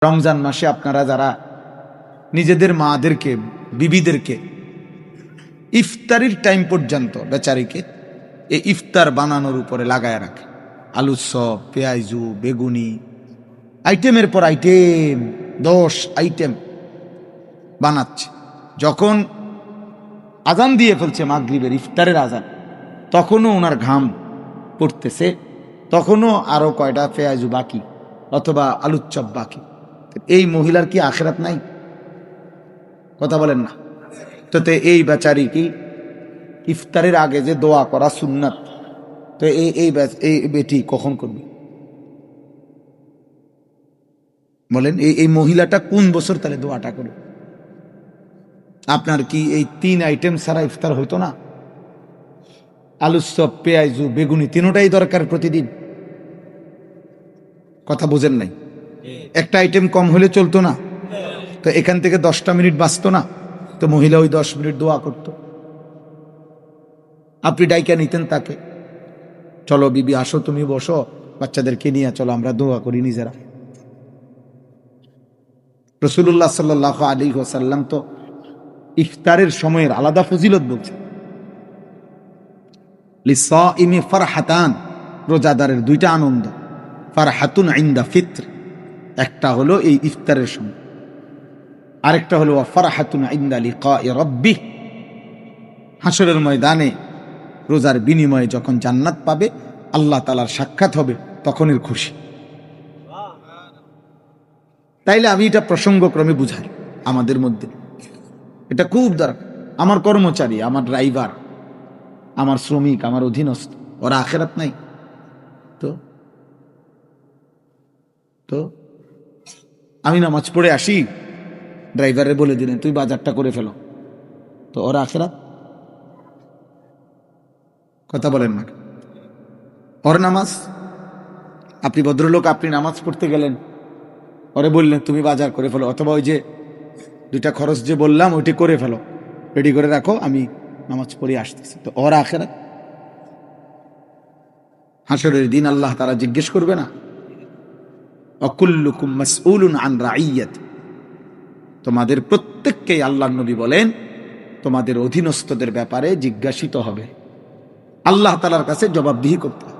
রমজান মাসে আপনারা যারা নিজেদের মাদেরকে বিবিদেরকে ইফতারির টাইম পর্যন্ত বেচারিকে এই ইফতার বানানোর উপরে লাগায় রাখে, আলুর চপ, পেঁয়াজু, বেগুনি, আইটেমের পর আইটেম, 10 আইটেম বানাচ্ছে। যখন আজান দিয়ে ফেলছে মাগরিবের ইফতারের আজান, তখনও ওনার ঘাম পড়তেছে, তখনও আরো কয়টা পেঁয়াজু বাকি অথবা আলুর চপ বাকি। এই মহিলার কি আখিরাত নাই? কথা বলেন না তো। এই বেচারি কি ইফতারের আগে যে দোয়া করা সুন্নাত, তো এই বেটি কখন করবে বলেন? এই মহিলাটা কোন বছর তাহলে দোয়াটা করবে? আপনার কি এই 3 আইটেম ছাড়া ইফতার হইতো না? আলুর চপ, পেঁয়াজু, বেগুনি তিনটাই দরকার প্রতিদিন। কথা বুঝেন নাই? একটা আইটেম কম হলে চলতো না? তো এখান থেকে 10টা মিনিট বাঁচতো না? তো মহিলা ওই 10 মিনিট দোয়া করত। আপনি ডাইকা নিতেন তাকে, চলো বিবি আসো, তুমি বসো, বাচ্চাদেরকে নিয়ে চলো আমরা দোয়া করি নিজেরা। রাসূলুল্লাহ সাল্লাল্লাহু আলাইহি ওয়াসাল্লাম তো ইফতারের সময়ের আলাদা ফজিলত বলছেন। লিসাইমি ফারহাতান, রোজাদারের 2টা আনন্দ। ফারহাতুন ইনদা ফিত্র, একটা হলো এই ইফতারের সময়, আরেকটা হলো ফারহাতুন ইনদা লিকাই রাব্বিহ, হাসরের ময়দানে রোজার বিনিময়ে যখন জান্নাত পাবে, আল্লাহ তাআলার সাক্ষাৎ হবে, তখনের খুশি। তাইলে আমি এটা প্রসঙ্গক্রমে বুঝাই আমাদের মধ্যে, এটা খুব দরকার। আমার কর্মচারী, আমার ড্রাইভার, আমার শ্রমিক, আমার অধীনস্থ, ওরা আখিরাত নাই? তো তো আমি নামাজ পড়ে আসি, ড্রাইভারে বলে দিলেন তুই বাজারটা করে ফেলো, তো ওরা আখিরাত? কথা বলেন না। ওর নামাজ, আপনি ভদ্রলোক, আপনি নামাজ পড়তে গেলেন, ওরে বললেন তুমি বাজার করে ফেলো, অথবা ওই যে 2টা খরচ যে বললাম ওইটি করে ফেলো, রেডি করে রাখো, আমি নামাজ পড়ে আসতেছি, তো ওরা আখিরাত? হাসরের দিন আল্লাহ তাআলা জিজ্ঞেস করবে না? অকুল্লুকুম মাসউলুন আন রাইয়াত, তোমাদের প্রত্যেককেই আল্লাহর নবী বলেন তোমাদের অধীনস্থদের ব্যাপারে জিজ্ঞাসিত হবে, আল্লাহ তাআলার কাছে জবাবদিহি করতে হবে।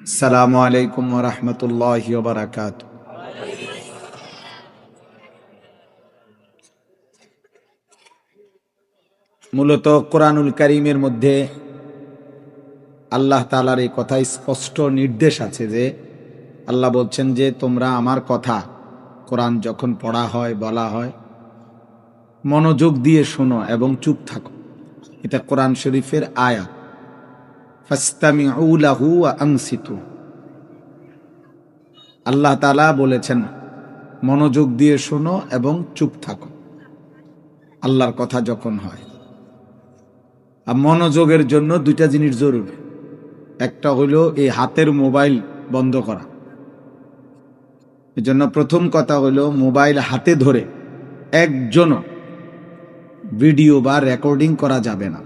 আসসালামু আলাইকুম ওয়া রাহমাতুল্লাহি ওয়া বারাকাতুহু। মূলত কোরআনুল কারীমের মধ্যে আল্লাহ তাআলার এই কথাই স্পষ্ট নির্দেশ আছে যে আল্লাহ বলছেন যে তোমরা আমার কথা, কোরআন যখন পড়া হয়, বলা হয়, মনোযোগ দিয়ে শোনো এবং চুপ থাকো। এটা কোরআন শরীফের আয়াত। ফাসতামিউ লাহু ওয়া আনসিতু, আল্লাহ তাআলা বলেছেন মনোযোগ দিয়ে শোনো এবং চুপ থাকো আল্লাহর কথা যখন হয়। আর মনোযোগের জন্য 2টা জিনিস জরুরি। একটা হলো এই হাতের মোবাইল বন্ধ করা। এজন্য প্রথম কথা হলো মোবাইল হাতে ধরে একজনও ভিডিও বা রেকর্ডিং করা যাবে না।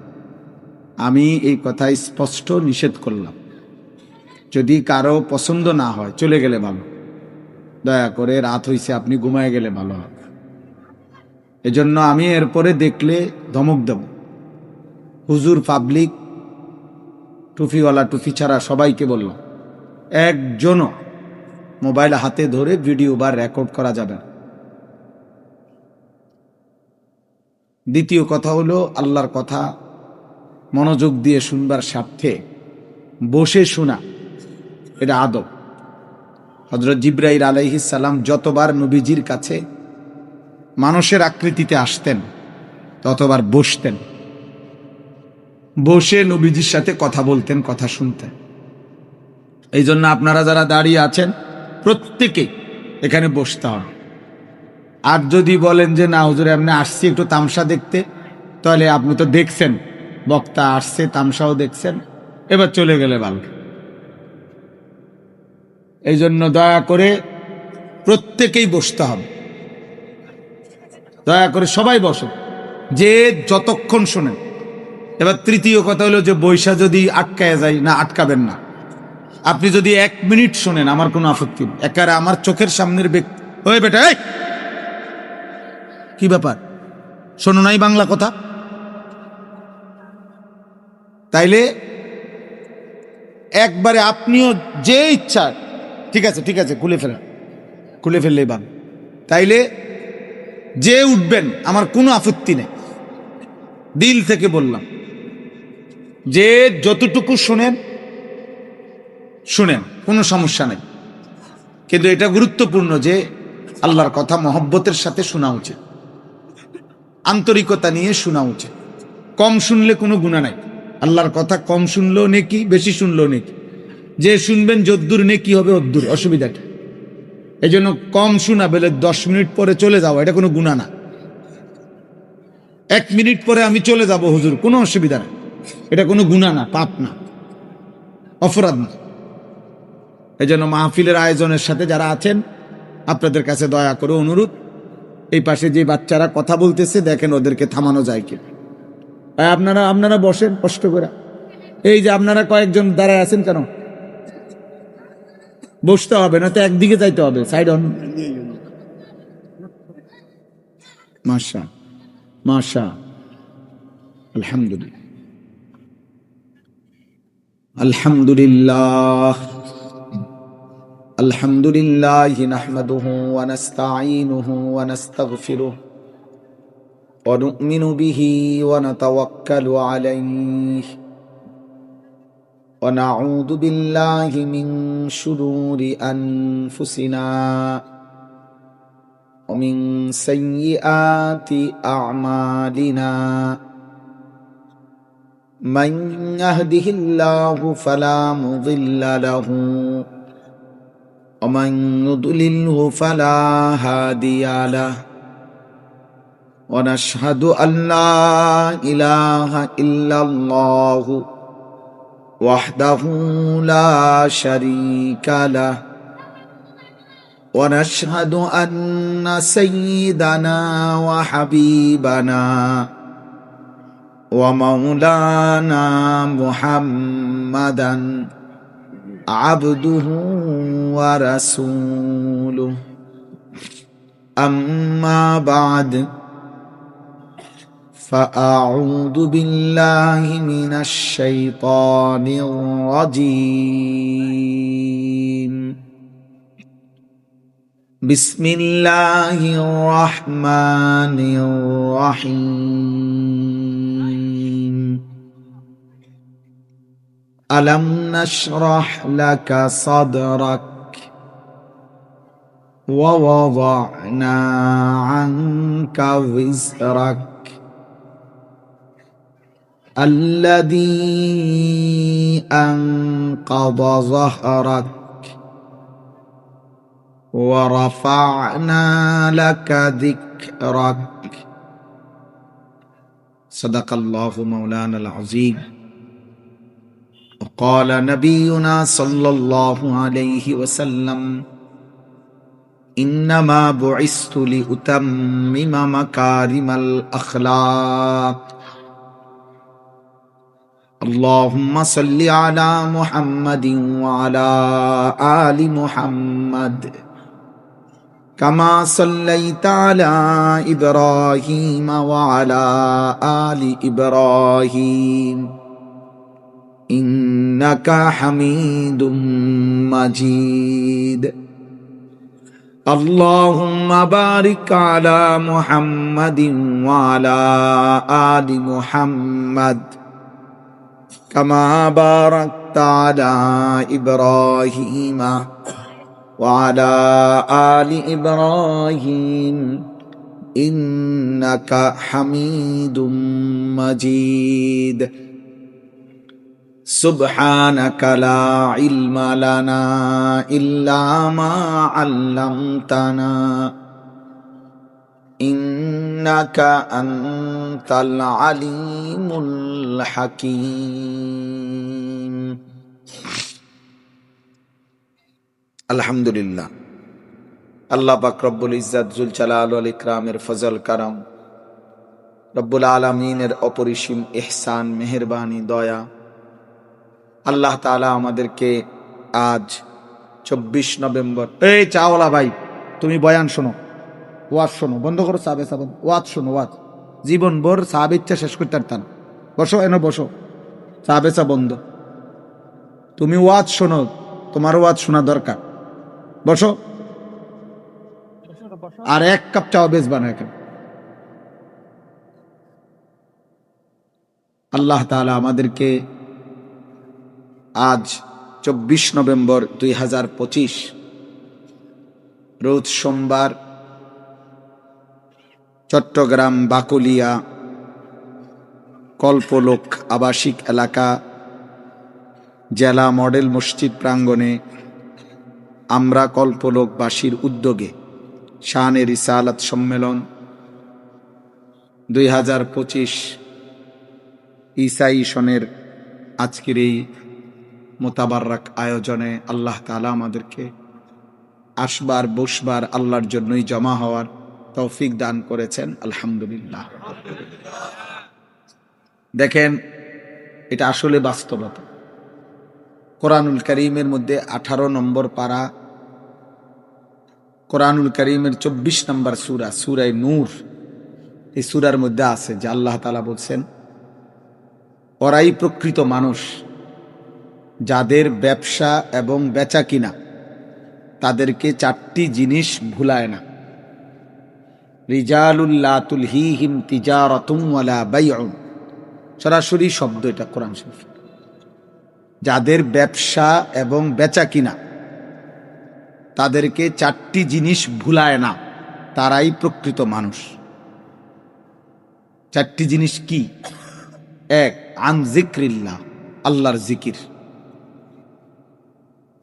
আমি এই কথা স্পষ্ট নিষেধ করলাম। যদি কারো পছন্দ না হয় চলে গেলে ভালো, দয়া করে, রাত হইছে, আপনি ঘুমায় গেলে ভালো হবে। এজন্য আমি এরপরে দেখলে ধমক দেব। হুজুর, পাবলিক, টুপিওয়ালা, টুপি ছাড়া সবাইকে বললাম, একজনও মোবাইল হাতে ধরে ভিডিও বা রেকর্ড করা যাবে না। দ্বিতীয় কথা হলো আল্লাহর কথা মনোযোগ দিয়ে শুনবার স্বার্থে বসে শোনা, এটা আদব। হযরত জিবরাইল আলাইহিস সালাম যতবার নবীজির কাছে মানুষের আকৃতিতে আসতেন ততবার বসতেন, বসে নবীজির সাথে কথা বলতেন, কথা শুনতেন। এই জন্য আপনারা যারা দাঁড়িয়ে আছেন প্রত্যেকে এখানে বসতে হবে। আর যদি বলেন যে না হুজুর এমনি আসছি একটু তামসা দেখতে, তাহলে আপনি তো দেখছেন বক্তা আসছে, তামসাও দেখছেন, এবার চলে গেলে ভালো। এই জন্য দয়া করে প্রত্যেকেই বসতে হবে। দয়া করে সবাই বসো, যে যতক্ষণ শোনেন। এবার তৃতীয় কথা হলো যে বৈশা যদি আটকায় যায়, না আটকাবেন না। আপনি যদি 1 মিনিট শোনেন আমার কোনো আপত্তি নেই। একারে আমার চোখের সামনের ব্যক্তি, ওই বেটা এই কি ব্যাপার, শোনো নাই বাংলা কথা? তাইলে একবারে আপনিও যে ইচ্ছা, ঠিক আছে ঠিক আছে, খুলে ফেললেই ভালো। তাইলে যে উঠবেন আমার কোনো আপত্তি নেই, দিল থেকে বললাম, যে যতটুকু শুনেন শুনেন, কোনো সমস্যা নেই। কিন্তু এটা গুরুত্বপূর্ণ যে আল্লাহর কথা মহব্বতের সাথে শোনা উচিত, আন্তরিকতা নিয়ে শোনা উচিত। কম শুনলে কোনো গুনাহ নাই। আল্লাহর কথা কম শুনলেও নেকি, বেশি শুনলেও নেকি। যে শুনবেন যদ্দুর নেকি হবে অদ্দুর, অসুবিধা কি? এই জন্য কম শোনা বলে 10 মিনিট পরে চলে যাওয়া, এটা কোনো গুনাহ না। 1 মিনিট পরে আমি চলে যাব হুজুর, কোনো অসুবিধা নেই, এটা কোনো গুনাহ না, পাপ না, অপরাধ না। এই জন্য মাহফিলের আয়োজনের সাথে যারা আছেন, আপনাদের কাছে দয়া করে অনুরোধ, এই পাশে যে বাচ্চারা কথা বলতেছে দেখেন ওদেরকে থামানো যায় কি। আপনারা বসেন কষ্ট করে। এই যে আপনারা কয়েকজন দাঁড়ায় আছেন কেন? বসতে হবে না তো, একদিকে যাইতে হবে, সাইড অন। মাশা মাশা, আলহামদুলিল্লাহ আলহামদুলিল্লাহ আলহামদুলিল্লাহ নাহমাদুহু ওয়া নাস্তাঈনুহু ওয়া নাস্তাগফিরুহু ওয়া নু'মিনু বিহি ওয়া নাতাওয়াক্কালু আলাইহি ওয়া নাউযু বিল্লাহি মিন শুরুরি আনফুসিনা ওয়া মিন সাইয়্যিআতি আ'মালিনা। মান ইয়াহদিহিল্লাহু ফালা মুযিল্লা লাহু ওয়া মান ইউদ্লিলহু ফালা হাদিয়া লাহু। ওয়া নাশহাদু আল্লা ইলাহা ইল্লাল্লাহু ওয়াহদাহু লা শারীকা লাহু ওয়া নাশহাদু আন্না সাইয়্যিদানা ওয়া হাবিবানা ওয়া মাওলানা মুহাম্মাদান আবদুহু ওয়া রাসূলুহু। আম্মা বা'দ, فأعوذ بالله من الشيطان الرجيم. بسم الله الرحمن الرحيم. ألم نشرح لك صدرك ووضعنا عنك وزرك الذي أنقض ظهرك ورفعنا لك ذكرك. صدق الله مولانا العظيم. وقال نبينا صلى الله عليه وسلم: إنما بعثت لأتمم مكارم الأخلاق. اللهم صل على محمد وعلى آل محمد كما صليت على إبراهيم وعلى آل إبراهيم إنك حميد مجيد. اللهم بارك على محمد وعلى آل محمد كما باركت على إبراهيم وعلى آل إبراهيم إنك حميد مجيد. سبحانك لا علم لنا إلا ما علمتنا إنك أنت العليم الحكيم. আলহামদুলিল্লাহ, আল্লাহ পাক রব্বুল ইজ্জাত জুল জালাল ওয়াল ইকরামের ফজল কারাম রব্বুল আলামিনের অপরিসীম ইহসান, মেহেরবানি, দয়া, আল্লাহ তাআলা আমাদেরকে আজ 24 নভেম্বর, এই চাওয়ালা ভাই তুমি বয়ান শোনো, ওয়াজ শোনো, বন্ধ করো সাবে সাবন, ওয়াজ শোনো, ওয়াজ জীবন ভর সাহাবে ইচ্ছা শেষ করতে পারতাম। বসো, এনে বসো, সাবে সা বন্ধ, তুমি ওয়াজ শোনো, তোমার ওয়াজ শোনা দরকার, বসো। আর 1 কাপ চা বেচবা না এখন। আল্লাহ তাআলা আমাদেরকে আজ 24 নভেম্বর 2025 রোজ সোমবার চট্টগ্রাম বাকুলিয়া কল্পলোক আবাসিক এলাকা জেলা মডেল মসজিদ প্রাঙ্গণে আমরা কল্পলোকবাসীর উদ্যোগে শানে রিসালাত সম্মেলন 2025 ঈসাই সনের আজকের এই মোতাবারক আয়োজনে আল্লাহ তাআলা আমাদেরকে আসবার বসবার আল্লাহর জন্যই জমা হওয়ার তৌফিক দান করেছেন, আলহামদুলিল্লাহ। দেখেন, এটা আসলে বাস্তবতা। কোরআনুল কারীমের মধ্যে 18 নম্বর পারা, কোরআনুল কারীমের 24 নম্বর সূরা, সূরা নূর, এই সূরার মধ্যে আছে যে আল্লাহ তাআলা বলছেন, ওরাই প্রকৃত মানুষ যাদের ব্যবসা এবং বেচা কিনা তাদেরকে 4টি জিনিস ভুলায় না। রিজালুল লা তুলহিহিম তিজারাতুম ওয়ালা বাইউন, সরাসরি শব্দ এটা কোরআন শরীফ। যাদের ব্যবসা এবং বেচা কিনা তাদেরকে 4টি জিনিস ভুলায় না, তারাই প্রকৃত মানুষ। 4টি জিনিস কি? 1, আন যিকরিল্লাহ, আল্লাহর জিকির।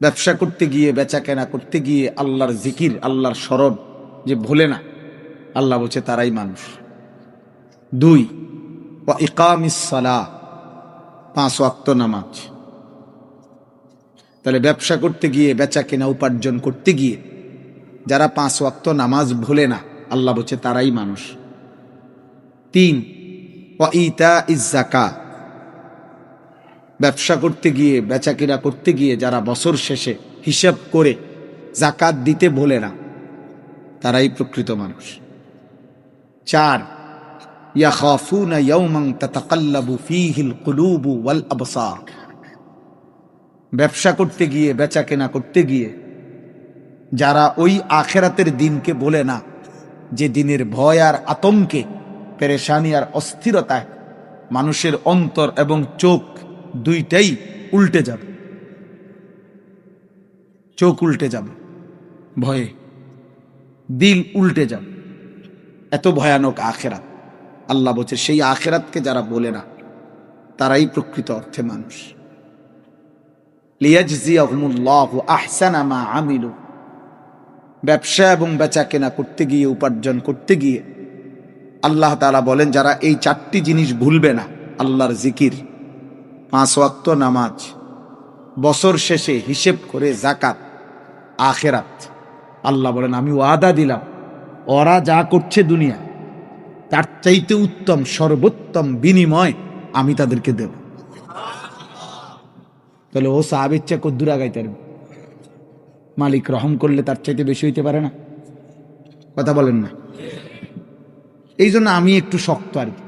ব্যবসা করতে গিয়ে, বেচা কেনা করতে গিয়ে আল্লাহর জিকির, আল্লাহর স্মরণ যে ভোলে না, আল্লাহ বলছে তারাই মানুষ। 2, ওয়া ইকামিস সালাহ, 5 ওয়াক্ত নামাজ। তাহলে ব্যবসা করতে গিয়ে, বেচা কেনা উপার্জন করতে গিয়ে যারা 5 ওয়াক্ত নামাজ ভোলে না, আল্লাহ বলছে তারাই মানুষ। 3, ওয়া ইতাইজ যাকাত, ব্যবসা করতে গিয়ে, বেচা কিনা করতে গিয়ে যারা বছর শেষে হিসাব করে যাকাত দিতে ভোলে না, তারাই প্রকৃত মানুষ। 4, ইয়াখাফুনা ইয়াওমান তাতাকাল্লাবু ফীহিল কুলুবু ওয়াল আবসার, ব্যবসা করতে গিয়ে, বেচা কেনা করতে গিয়ে যারা ওই আখেরাতের দিনকে বলে না, যে দিনের ভয় আর আতঙ্কে, পেরেশানি আর অস্থিরতায় মানুষের অন্তর এবং চোখ দুইটাই উল্টে যাবে, চোখ উল্টে যাবে ভয়ে, দিল উল্টে যাবে, এত ভয়ানক আখেরাত। আল্লাহ বলছে সেই আখেরাতকে যারা বলে না, তারাই প্রকৃত অর্থে মানুষ। লিয়াজজিয়াহুমুল্লাহু আহসানা মা আমিলু, ব্যবসা এবং বেচা কেনা করতে গিয়ে, উপার্জন করতে গিয়ে আল্লাহ তাআলা বলেন যারা এই 4টি জিনিস ভুলবে না, আল্লাহর জিকির, 5 ওয়াক্ত নামাজ, বছর শেষে হিসেব করে যাকাত, আখেরাত, আল্লাহ বলেন আমি ওয়াদা দিলাম ওরা যা করছে দুনিয়া তার চাইতে উত্তম, সর্বোত্তম বিনিময় আমি তাদেরকে দেব। তাহলে ও সাহাবীর চেয়ে কদ্দুর আগাইতে পারবে? মালিক রহম করলে তার চাইতে বেশি হইতে পারে না? কথা বলেন না? এই জন্য আমি একটু শক্ত আর কি।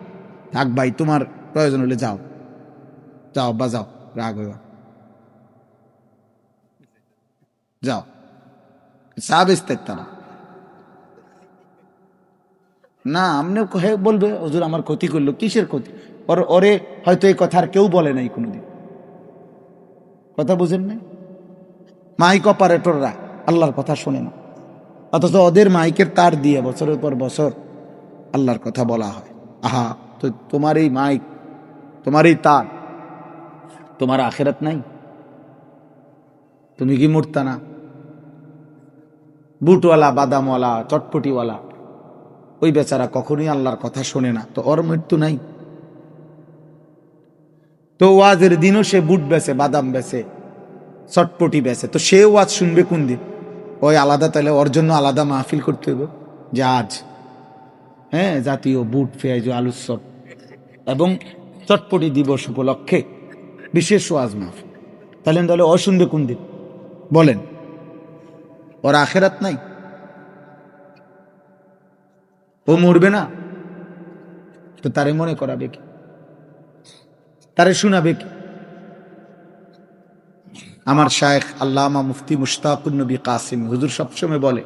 থাক ভাই, তোমার প্রয়োজন হলে যাও, যাও বা যাও, রাগ হইবা, যাও। সাহাবেস্তের তারা না, আমনে বলবে হুজুর আমার ক্ষতি করলো, কিসের ক্ষতি? ওরে হয়তো এই কথা আর কেউ বলে নাই কোনোদিন, কথা বুঝেন নাই? মাইক অপারেটররা আল্লাহর কথা শোনে না, অথচ ওদের মাইকের তার দিয়ে বছরের পর বছর আল্লাহর কথা বলা হয়। আহা, তো তোমার এই মাইক, তোমার এই তার, তোমার আখেরাত নাই? তুমি কি মরতা না? বুটওয়ালা, বাদামওয়ালা, চটপটিওয়ালা, ওই বেচারা কখনোই আল্লাহর কথা শোনে না, তো ওর মৃত্যু নাই? তো ওয়াজের দিনও সে বুট বেচে, বাদাম বেচে, চটপটি বেচে, তো সে ওয়াজ শুনবে কোন দিন? ওই আলাদা, তাহলে ওর জন্য আলাদা মাহফিল করতে হবে যে আজ হ্যাঁ, জাতীয় বুট পেঁয়াজ আলুর চপ এবং চটপটি দিবস উপলক্ষে বিশেষ ওয়াজ মাহফিল। তাহলে ও শুনবে কোন দিন বলেন? ওর আখেরাত নাই? ও মরবে না? তো তারে মনে করাবে কি? তারে শোনাবে কি? আমার শায়েখ আল্লামা মুফতি মুশতাকুন নবী কাসিম হুজুর সবসময় বলে,